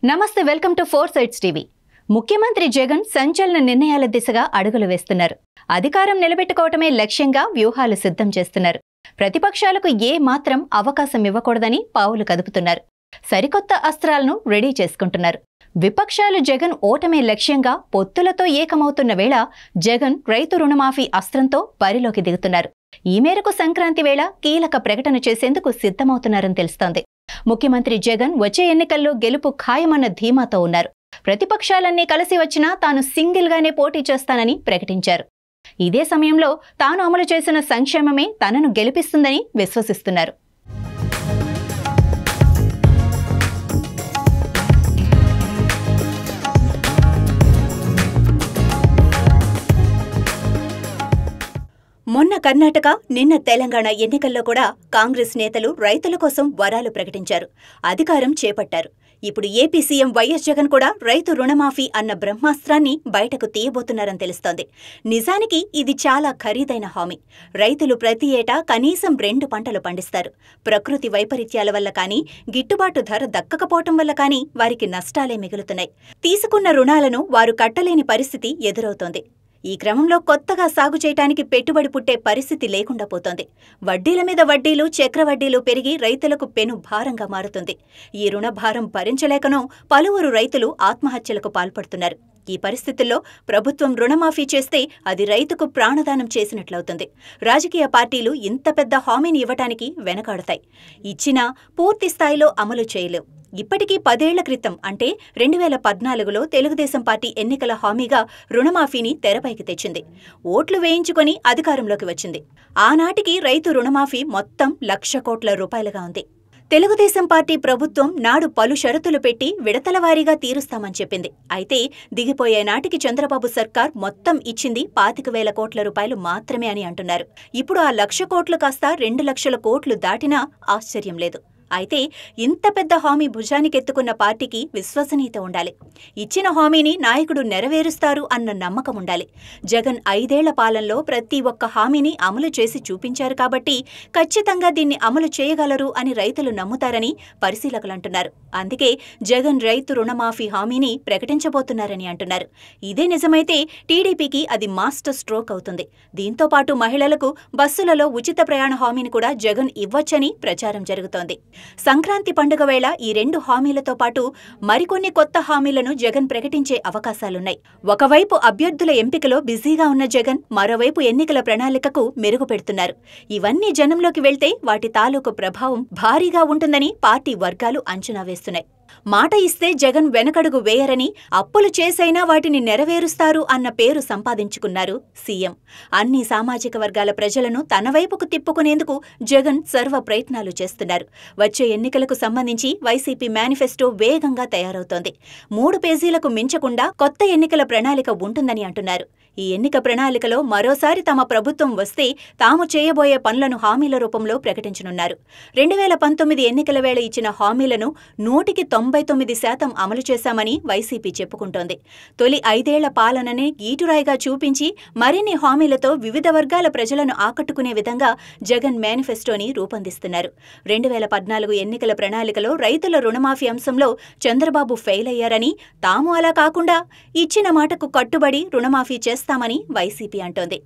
నమస్తే, welcome to 4 sides TV. ముఖ్యమంత్రి జగన్ సంచలన నిర్ణయాల దిశగా అడుగులు వేస్తున్నారు. అధికారం నిలబెట్టుకోవటమే లక్ష్యంగా వ్యూహాలు సిద్ధం చేస్తున్నారు. ప్రతిపక్షాలకు ఏ మాత్రం అవకాశం ఇవ్వకూడదని పావులు కదుపుతున్నారు. సరికొత్త అస్త్రాలను రెడీ చేసుకుంటున్నారు. విపక్షాలు జగన్ ఓటమే లక్ష్యంగా పొత్తులతో ఏకమవుతున్న వేళ జగన్ రైతు రుణమాఫీ అస్త్రంతో బరిలోకి దిగుతున్నారు. ఈ మేరకు సంక్రాంతి వేళ కీలక ప్రకటన చేసేందుకు సిద్ధమవుతున్నారని తెలుస్తోంది. ముఖ్యమంత్రి జగన్ వచ్చే ఎన్నికల్లో గెలుపు ఖాయమన్న ధీమాతో ఉన్నారు. ప్రతిపక్షాలన్నీ కలిసి వచ్చినా తాను సింగిల్ గానే పోటీ చేస్తానని ప్రకటించారు. ఇదే సమయంలో తాను అమలు చేసిన సంక్షేమమే తనను గెలిపిస్తుందని విశ్వసిస్తున్నారు. మొన్న కర్ణాటక, నిన్న తెలంగాణ ఎన్నికల్లో కూడా కాంగ్రెస్ నేతలు రైతుల కోసం వరాలు ప్రకటించారు, అధికారం చేపట్టారు. ఇప్పుడు ఏపీ సీఎం వైఎస్ జగన్ కూడా రైతు రుణమాఫీ అన్న బ్రహ్మాస్త్రాన్ని బయటకు తీయబోతున్నారని తెలుస్తోంది. నిజానికి ఇది చాలా ఖరీదైన హామీ. రైతులు ప్రతి ఏటా కనీసం 2 పంటలు పండిస్తారు. ప్రకృతి వైపరీత్యాల వల్ల కానీ, గిట్టుబాటు ధర దక్కకపోవటం వల్ల కానీ వారికి నష్టాలే మిగులుతున్నాయి. తీసుకున్న రుణాలను వారు కట్టలేని పరిస్థితి ఎదురవుతోంది. ఈ క్రమంలో కొత్తగా సాగు చేయటానికి పెట్టుబడి పుట్టే పరిస్థితి లేకుండా పోతోంది. వడ్డీల మీద వడ్డీలు, చక్రవడ్డీలు పెరిగి రైతులకు పెను భారంగా మారుతుంది. ఈ రుణ భారం భరించలేకనో పలువురు రైతులు ఆత్మహత్యలకు పాల్పడుతున్నారు. ఈ పరిస్థితుల్లో ప్రభుత్వం రుణమాఫీ చేస్తే అది రైతుకు ప్రాణదానం చేసినట్లవుతుంది. రాజకీయ పార్టీలు ఇంత పెద్ద హామీని ఇవ్వటానికి వెనకాడతాయి. ఇచ్చినా పూర్తి స్థాయిలో అమలు చేయలేవు. ఇప్పటికీ 10 ఏళ్ల క్రితం అంటే 2014లో తెలుగుదేశం పార్టీ ఎన్నికల హామీగా రుణమాఫీని తెరపైకి తెచ్చింది. ఓట్లు వేయించుకొని అధికారంలోకి వచ్చింది. ఆనాటికి రైతు రుణమాఫీ మొత్తం 1,00,000 కోట్ల రూపాయలుగా ఉంది. తెలుగుదేశం పార్టీ ప్రభుత్వం నాడు పలు షరతులు పెట్టి విడతలవారీగా తీరుస్తామని చెప్పింది. అయితే దిగిపోయే నాటికి చంద్రబాబు సర్కార్ మొత్తం ఇచ్చింది 25,000 కోట్ల రూపాయలు మాత్రమే అని అంటున్నారు. ఇప్పుడు ఆ 1,00,000 కోట్లు కాస్త 2,00,000 కోట్లు దాటినా ఆశ్చర్యం లేదు. అయితే ఇంత పెద్ద హామీ భుజానికెత్తుకున్న పార్టీకి విశ్వసనీయత ఉండాలి. ఇచ్చిన హామీని నాయకుడు నెరవేరుస్తారు అన్న నమ్మకం ఉండాలి. జగన్ 5 ఏళ్ల పాలనలో ప్రతి ఒక్క హామీని అమలు చేసి చూపించారు కాబట్టి ఖచ్చితంగా దీన్ని అమలు చేయగలరు అని రైతులు నమ్ముతారని పరిశీలకులంటున్నారు. అందుకే జగన్ రైతు రుణమాఫీ హామీని ప్రకటించబోతున్నారని అంటున్నారు. ఇదే నిజమైతే టీడీపీకి అది మాస్టర్ స్ట్రోక్ అవుతుంది. దీంతో పాటు మహిళలకు బస్సులలో ఉచిత ప్రయాణ హామీని కూడా జగన్ ఇవ్వొచ్చని ప్రచారం జరుగుతోంది. సంక్రాంతి పండుగ వేళ ఈ 2 హామీలతో పాటు మరికొన్ని కొత్త హామీలను జగన్ ప్రకటించే అవకాశాలున్నాయి. ఒకవైపు అభ్యర్థుల ఎంపికలో బిజీగా ఉన్న జగన్ మరోవైపు ఎన్నికల ప్రణాళికకు మెరుగు పెడుతున్నారు. ఇవన్నీ జనంలోకి వెళ్తే వాటి తాలూకు ప్రభావం భారీగా ఉంటుందని పార్టీ వర్గాలు అంచనా వేస్తున్నాయి. మాట ఇస్తే జగన్ వెనకడుగు వేయరని, అప్పులు చేసైనా వాటిని నెరవేరుస్తారు అన్న పేరు సంపాదించుకున్నారు సీఎం. అన్ని సామాజిక వర్గాల ప్రజలను తన వైపుకు తిప్పుకునేందుకు జగన్ సర్వ ప్రయత్నాలు చేస్తున్నారు. వచ్చే ఎన్నికలకు సంబంధించి వైసీపీ మేనిఫెస్టో వేగంగా తయారవుతోంది. 3 పేజీలకు మించకుండా కొత్త ఎన్నికల ప్రణాళిక ఉంటుందని అంటున్నారు. ఈ ఎన్నిక ప్రణాళికలో మరోసారి తమ ప్రభుత్వం వస్తే తాము చేయబోయే పనులను హామీల రూపంలో ప్రకటించనున్నారు. 2019 ఎన్నికల వేళ ఇచ్చిన హామీలను 99% అమలు చేశామని వైసీపీ చెప్పుకుంటోంది. తొలి 5 ఏళ్ల పాలననే గీటురాయిగా చూపించి మరిన్ని హామీలతో వివిధ వర్గాల ప్రజలను ఆకట్టుకునే విధంగా జగన్ మేనిఫెస్టోని రూపొందిస్తున్నారు. 2014 ఎన్నికల ప్రణాళికలో రైతుల రుణమాఫీ అంశంలో చంద్రబాబు ఫెయిల్ అయ్యారని, తాము అలా కాకుండా ఇచ్చిన మాటకు కట్టుబడి రుణమాఫీ చేస్తామని వైసీపీ అంటోంది.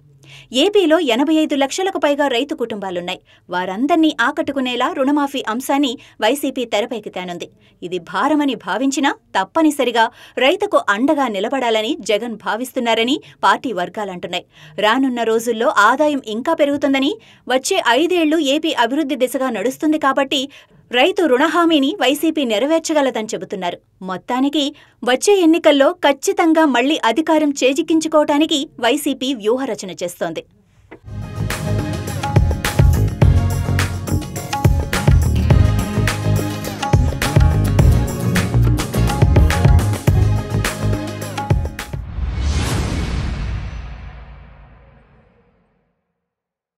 ఏపీలో 85 లక్షలకు పైగా రైతు కుటుంబాలున్నాయి. వారందర్నీ ఆకట్టుకునేలా రుణమాఫీ అంశాన్ని వైసీపీ తెరపైకి తేనుంది. ఇది భారమని భావించినా తప్పనిసరిగా రైతుకు అండగా నిలబడాలని జగన్ భావిస్తున్నారని పార్టీ వర్గాలంటున్నాయి. రానున్న రోజుల్లో ఆదాయం ఇంకా పెరుగుతుందని, వచ్చే 5 ఏళ్లు ఏపీ అభివృద్ధి దిశగా నడుస్తుంది కాబట్టి రైతు రుణహామీని వైసీపీ నెరవేర్చగలదని చెబుతున్నారు. మొత్తానికి వచ్చే ఎన్నికల్లో ఖచ్చితంగా మళ్లీ అధికారం చేజిక్కించుకోవటానికి వైసీపీ వ్యూహరచన చేస్తోంది.